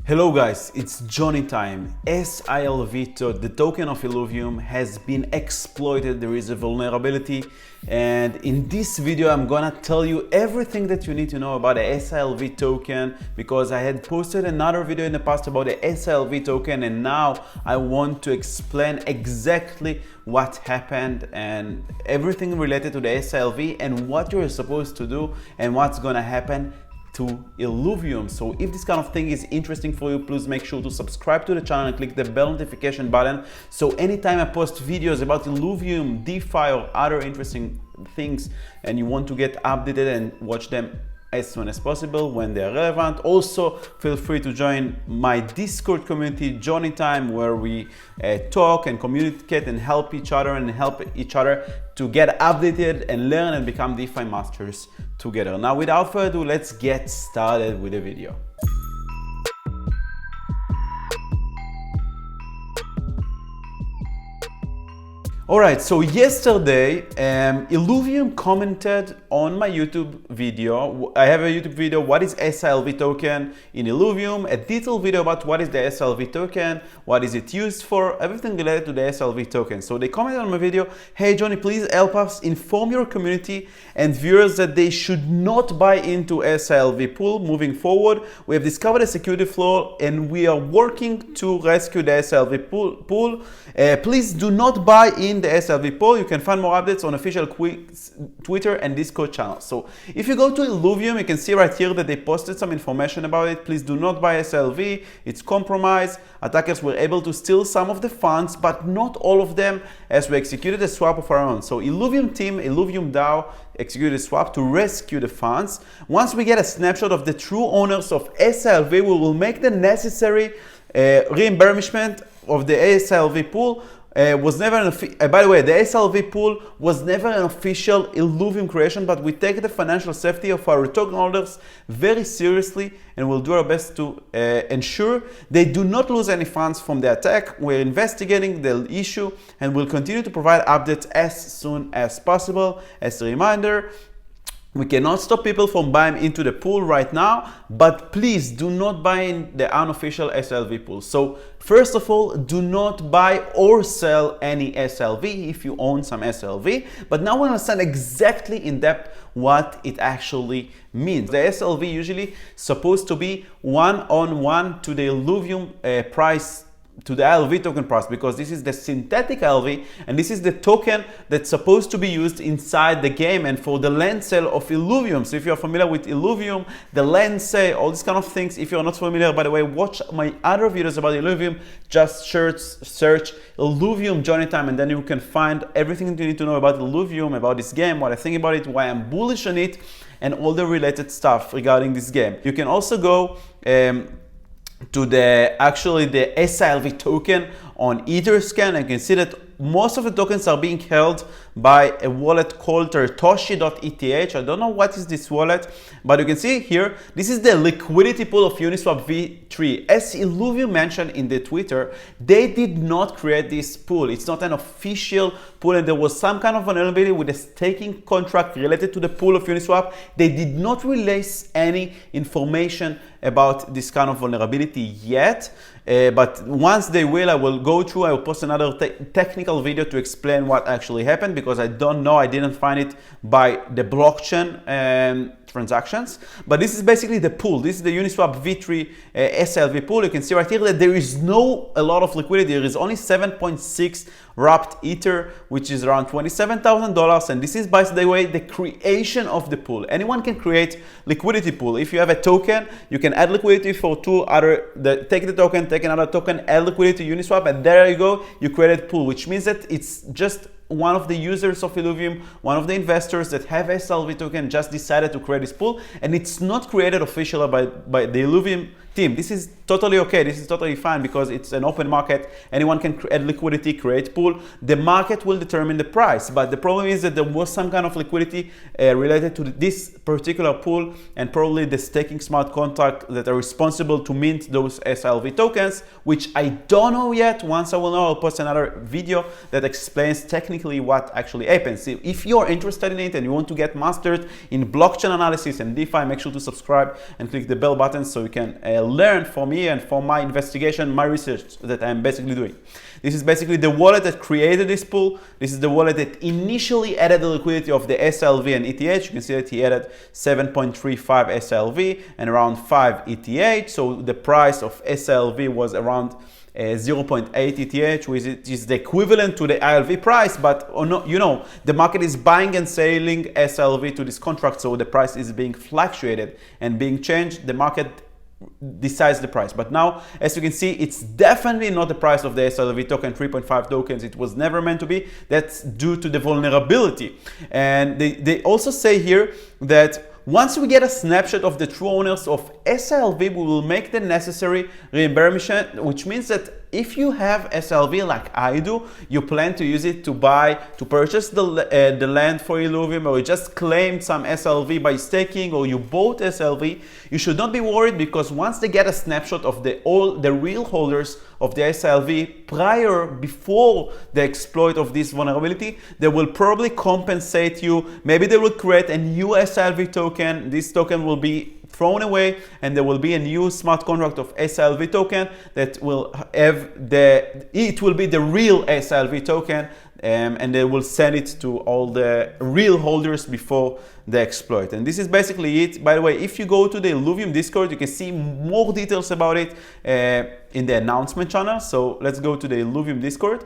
Hello guys, it's Johnny time. sILV, the token of Illuvium, has been exploited. There is a vulnerability, and in this video I'm gonna tell you everything that you need to know about the sILV token, because I had posted another video in the past about the sILV token, and now I want to explain exactly what happened and everything related to the sILV and what you're supposed to do and what's gonna happen to Illuvium. So if this kind of thing is interesting for you, please make sure to subscribe to the channel and click the bell notification button, so anytime I post videos about Illuvium, DeFi or other interesting things and you want to get updated and watch them as soon as possible when they are relevant. Also, feel free to join my Discord community, Johnny Time, where we talk and communicate and help each other to get updated and learn and become DeFi masters together. Now, without further ado, let's get started with the video. Alright, so yesterday, Illuvium commented on my YouTube video. I have a YouTube video, what is sILV token in Illuvium, a detailed video about what is the sILV token, what is it used for, everything related to the sILV token. So they commented on my video, hey Johnny, please help us inform your community and viewers that they should not buy into sILV pool moving forward. We have discovered a security flaw and we are working to rescue the sILV pool. Please do not buy in the sILV pool. You can find more updates on official Twitter and Discord channels. So if you go to Illuvium, you can see right here that they posted some information about it. Please do not buy sILV. It's compromised. Attackers were able to steal some of the funds, but not all of them, as we executed a swap of our own. So Illuvium team, Illuvium DAO, executed a swap to rescue the funds. Once we get a snapshot of the true owners of sILV, we will make the necessary reimbursement of the sILV pool. Was never by the way, the sILV pool was never an official Illuvium creation, but we take the financial safety of our token holders very seriously and will do our best to ensure they do not lose any funds from the attack. We're investigating the issue and will continue to provide updates as soon as possible. As a reminder, we cannot stop people from buying into the pool right now, but please do not buy in the unofficial sILV pool. So first of all, do not buy or sell any sILV if you own some sILV. But now we understand exactly in depth what it actually means. The sILV usually supposed to be one-on-one to the Illuvium price, to the ILV token price, because this is the synthetic ILV and this is the token that's supposed to be used inside the game and for the land sale of Illuvium. So if you're familiar with Illuvium, the land sale, all these kind of things, if you're not familiar, by the way, watch my other videos about Illuvium. Just search Illuvium Johnny Time and then you can find everything that you need to know about Illuvium, about this game, what I think about it, why I'm bullish on it, and all the related stuff regarding this game. You can also go to the sILV token on Etherscan, and you can see that most of the tokens are being held by a wallet called Tertoshi.eth. I don't know what is this wallet, but you can see here, this is the liquidity pool of Uniswap V3. As Illuvium mentioned in the Twitter, they did not create this pool. It's not an official pool, and there was some kind of vulnerability with a staking contract related to the pool of Uniswap. They did not release any information about this kind of vulnerability yet, but once they will, I will go through, I will post another technical video to explain what actually happened, because I don't know, I didn't find it by the blockchain transactions. But this is basically the pool. This is the Uniswap V3 sILV pool. You can see right here that there is a lot of liquidity. There is only 7.6 wrapped Ether, which is around $27,000. And this is, by the way, the creation of the pool. Anyone can create liquidity pool. If you have a token, you can add liquidity for take the token, take another token, add liquidity to Uniswap, and there you go, you created pool, which means that it's just one of the users of Illuvium, one of the investors that have sILV token just decided to create this pool, and it's not created officially by the Illuvium team. This is totally okay. This is totally fine because it's an open market. Anyone can add liquidity, create pool. The market will determine the price. But the problem is that there was some kind of liquidity related to this particular pool, and probably the staking smart contract that are responsible to mint those sILV tokens, which I don't know yet. Once I will know, I'll post another video that explains technically what actually happens. If you're interested in it and you want to get mastered in blockchain analysis and DeFi, make sure to subscribe and click the bell button so you can learned from here and from my investigation, my research that I'm basically doing. This is basically the wallet that created this pool. This is the wallet that initially added the liquidity of the SILV and ETH. You can see that he added 7.35 SILV and around 5 ETH. So the price of SILV was around 0.8 ETH, which is the equivalent to the ILV price, but you know, the market is buying and selling SILV to this contract, so the price is being fluctuated and being changed. The market decides the price. But now, as you can see, it's definitely not the price of the sILV token, 3.5 tokens. It was never meant to be. That's due to the vulnerability. And they also say here that once we get a snapshot of the true owners of sILV, we will make the necessary reimbursement, which means that if you have sILV like I do, you plan to use it to purchase the land for Illuvium, or you just claimed some sILV by staking, or you bought sILV, you should not be worried, because once they get a snapshot of the real holders of the sILV before the exploit of this vulnerability, they will probably compensate you. Maybe they will create a new sILV token. This token will be thrown away, and there will be a new smart contract of sILV token that will have it will be the real sILV token, and they will send it to all the real holders before the exploit. And this is basically it. By the way, if you go to the Illuvium Discord, you can see more details about it in the announcement channel. So let's go to the Illuvium Discord.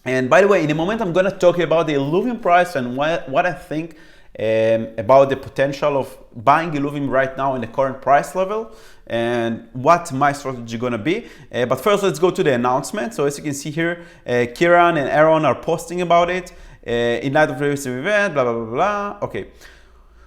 And by the way, in a moment, I'm going to talk about the Illuvium price and what I think about the potential of buying Illuvium right now in the current price level, and what my strategy is going to be. But first, let's go to the announcement. So as you can see here, Kieran and Aaron are posting about it. In light of the recent event, blah, blah, blah, blah. Okay.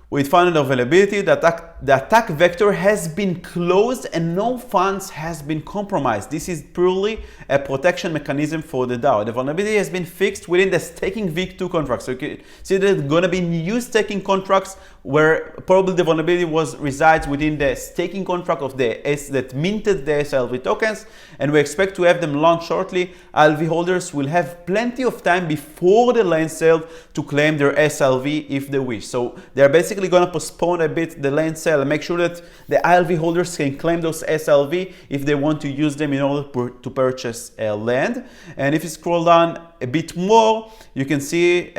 With fund availability, the attack vector has been closed and no funds has been compromised. This is purely a protection mechanism for the DAO. The vulnerability has been fixed within the staking V2 contract. So you can see there's going to be new staking contracts where probably the vulnerability resides within the staking contract of that minted the sILV tokens, and we expect to have them launched shortly. ILV holders will have plenty of time before the land sale to claim their sILV if they wish. So they're basically going to postpone a bit the land sale and make sure that the ILV holders can claim those sILV if they want to use them in order to purchase land. And if you scroll down a bit more, you can see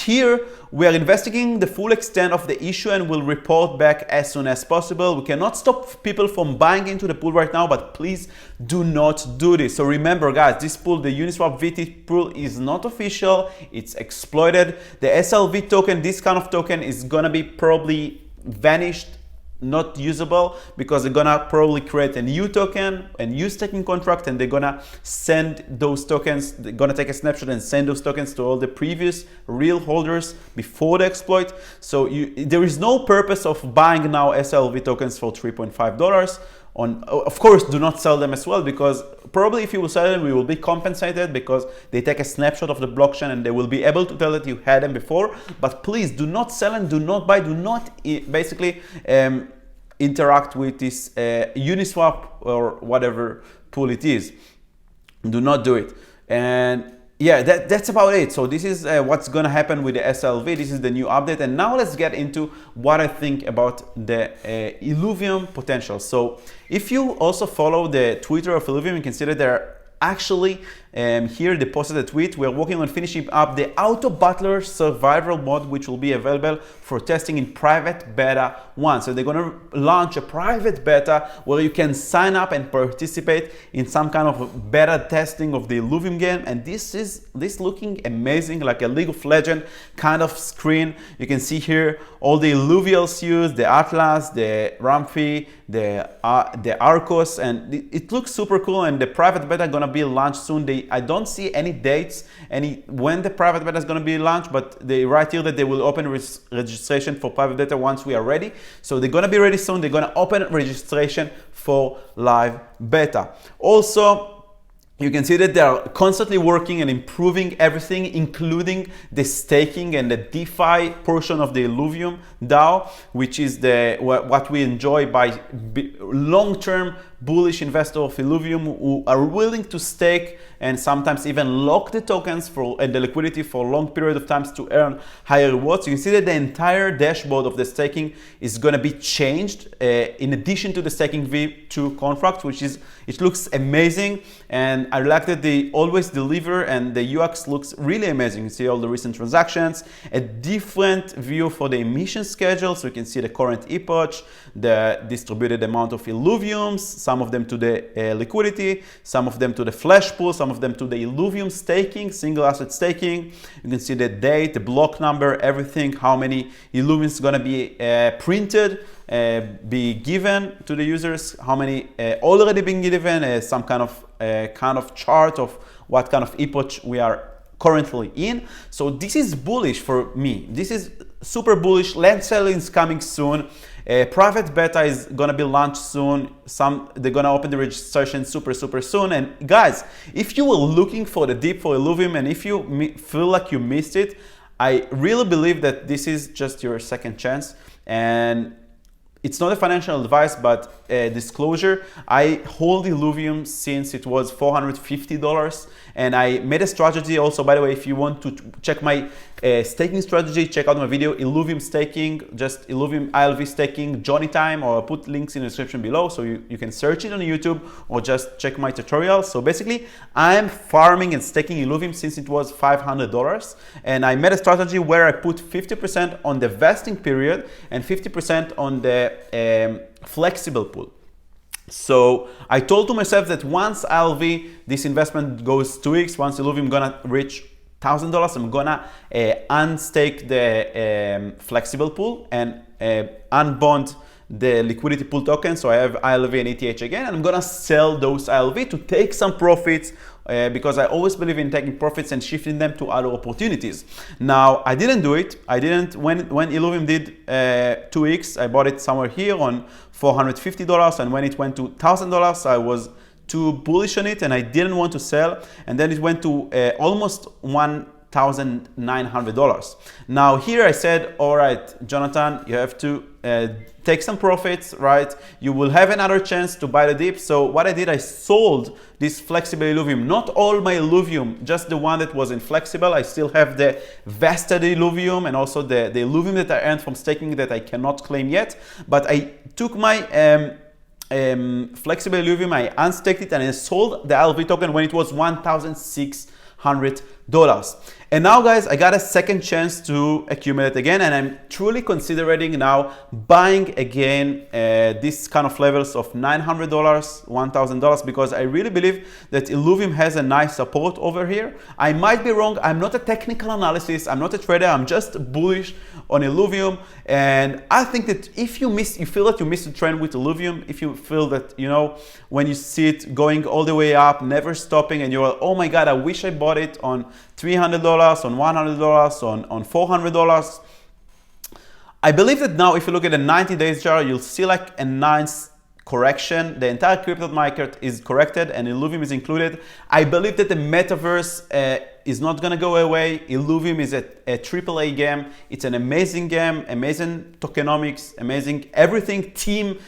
here we are investigating the full extent of the issue and will report back as soon as possible. We cannot stop people from buying into the pool right now, but please do not do this. So remember, guys, this pool, the Uniswap VT pool, is not official. It's exploited. The sILV token, this kind of token, is gonna be probably vanished, not usable, because they're gonna probably create a new token, a new staking contract, and they're gonna send those tokens, they're gonna take a snapshot and send those tokens to all the previous real holders before the exploit. So there is no purpose of buying now sILV tokens for $3.5. Of course, do not sell them as well, because probably if you will sell them, we will be compensated because they take a snapshot of the blockchain and they will be able to tell that you had them before. But please do not sell and do not buy, do not basically interact with this Uniswap or whatever pool it is. Do not do it. And yeah, that's about it. So this is what's going to happen with the sILV. This is the new update. And now let's get into what I think about the Illuvium potential. So if you also follow the Twitter of Illuvium, you can see that they're actually here they posted a tweet. We're working on finishing up the Auto Battler survival mod, which will be available for testing in private beta 1. So they're going to launch a private beta where you can sign up and participate in some kind of beta testing of the Illuvium game. And this looking amazing, like a League of Legends kind of screen. You can see here all the Illuvials used, the Atlas, the Ramfi, the Arcos, and it looks super cool. And the private beta gonna be launched soon. I don't see any dates, when the private beta is gonna be launched, but they write here that they will open registration for private beta once we are ready. So they're gonna be ready soon. They're gonna open registration for live beta. Also, you can see that they are constantly working and improving everything, including the staking and the DeFi portion of the Illuvium DAO, which is what we enjoy by long-term bullish investor of Illuvium who are willing to stake and sometimes even lock the tokens and the liquidity for a long period of time to earn higher rewards. You can see that the entire dashboard of the staking is going to be changed in addition to the staking V2 contract, it looks amazing, and I like that they always deliver and the UX looks really amazing. You see all the recent transactions, a different view for the emission schedule, so you can see the current epoch, the distributed amount of Illuviums, some of them to the liquidity, some of them to the flash pool, some of them to the Illuvium staking, single asset staking. You can see the date, the block number, everything, how many Illuviums going to be printed, be given to the users, how many already been given, some kind of chart of what kind of epoch we are currently in. So this is bullish for me. This is super bullish. Land selling is coming soon. Private beta is gonna be launched soon. They're gonna open the registration super soon. And guys, if you were looking for the dip for Illuvium and if you feel like you missed it, I really believe that this is just your second chance. And it's not a financial advice, but a disclosure. I hold Illuvium since it was $450, and I made a strategy also. By the way, if you want to check my staking strategy, check out my video, Illuvium Staking, just Illuvium ILV Staking, Johnny Time, or I'll put links in the description below, so you can search it on YouTube or just check my tutorial. So basically, I'm farming and staking Illuvium since it was $500, and I made a strategy where I put 50% on the vesting period and 50% on the flexible pool. So I told to myself that once ILV, this investment goes 2x, once Illuvium gonna reach $1,000, I'm gonna unstake the flexible pool and unbond the liquidity pool token. So I have ILV and ETH again, and I'm gonna sell those ILV to take some profits because I always believe in taking profits and shifting them to other opportunities. Now, I didn't do it. When Illuvium did 2x, I bought it somewhere here on $450, and when it went to $1,000, I was too bullish on it and I didn't want to sell, and then it went to almost $1,900. Now here I said, all right, Jonathan, you have to take some profits, right? You will have another chance to buy the dip. So what I did, I sold this flexible Illuvium, not all my Illuvium, just the one that was in flexible. I still have the vested Illuvium and also the Illuvium that I earned from staking that I cannot claim yet. But I took my flexible Illuvium, I unstaked it, and I sold the ILV token when it was $1,600. And now, guys, I got a second chance to accumulate again, and I'm truly considering now buying again this kind of levels of $900, $1,000, because I really believe that Illuvium has a nice support over here. I might be wrong. I'm not a technical analysis. I'm not a trader. I'm just bullish on Illuvium, and I think that if you feel that you missed the trend with Illuvium, if you feel that, you know, when you see it going all the way up, never stopping, and you're, oh my God, I wish I bought it on $300, on $100, on $400. I believe that now, if you look at the 90 days chart, you'll see like a nice correction. The entire crypto market is corrected and Illuvium is included. I believe that the metaverse is not gonna go away. Illuvium is a AAA game. It's an amazing game, amazing tokenomics, amazing everything team,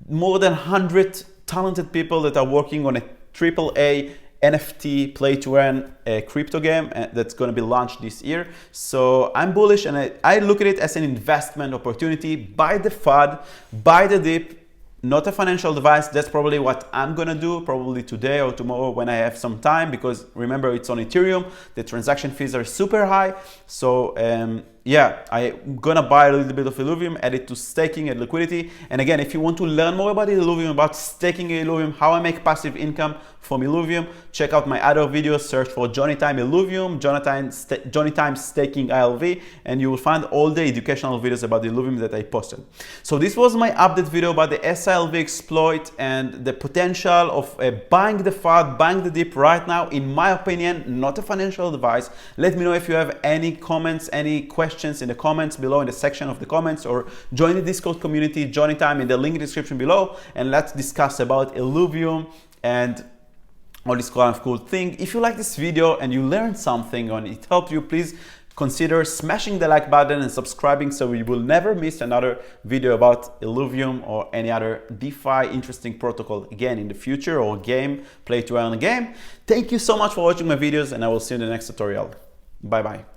more than 100 talented people that are working on a AAA NFT play to earn crypto game that's going to be launched this year. So I'm bullish, and I look at it as an investment opportunity. Buy the FUD, buy the dip, not a financial advice. That's probably what I'm going to do, probably today or tomorrow when I have some time, because remember, it's on Ethereum. The transaction fees are super high. So yeah, I'm gonna buy a little bit of Illuvium, add it to staking and liquidity. And again, if you want to learn more about Illuvium, about staking Illuvium, how I make passive income from Illuvium, check out my other videos. Search for Johnny Time Illuvium, Johnny Time Staking ILV, and you will find all the educational videos about the Illuvium that I posted. So this was my update video about the sILV exploit and the potential of buying the FUD, buying the dip right now. In my opinion, not a financial advice. Let me know if you have any comments, any questions in the comments below, in the section of the comments, or join the Discord community, Johnny Time, in the link in the description below, and let's discuss about Illuvium and all this kind of cool thing. If you like this video and you learned something on it, helped you, please consider smashing the like button and subscribing so you will never miss another video about Illuvium or any other DeFi interesting protocol again in the future, or game, play to earn a game. Thank you so much for watching my videos, and I will see you in the next tutorial. Bye bye.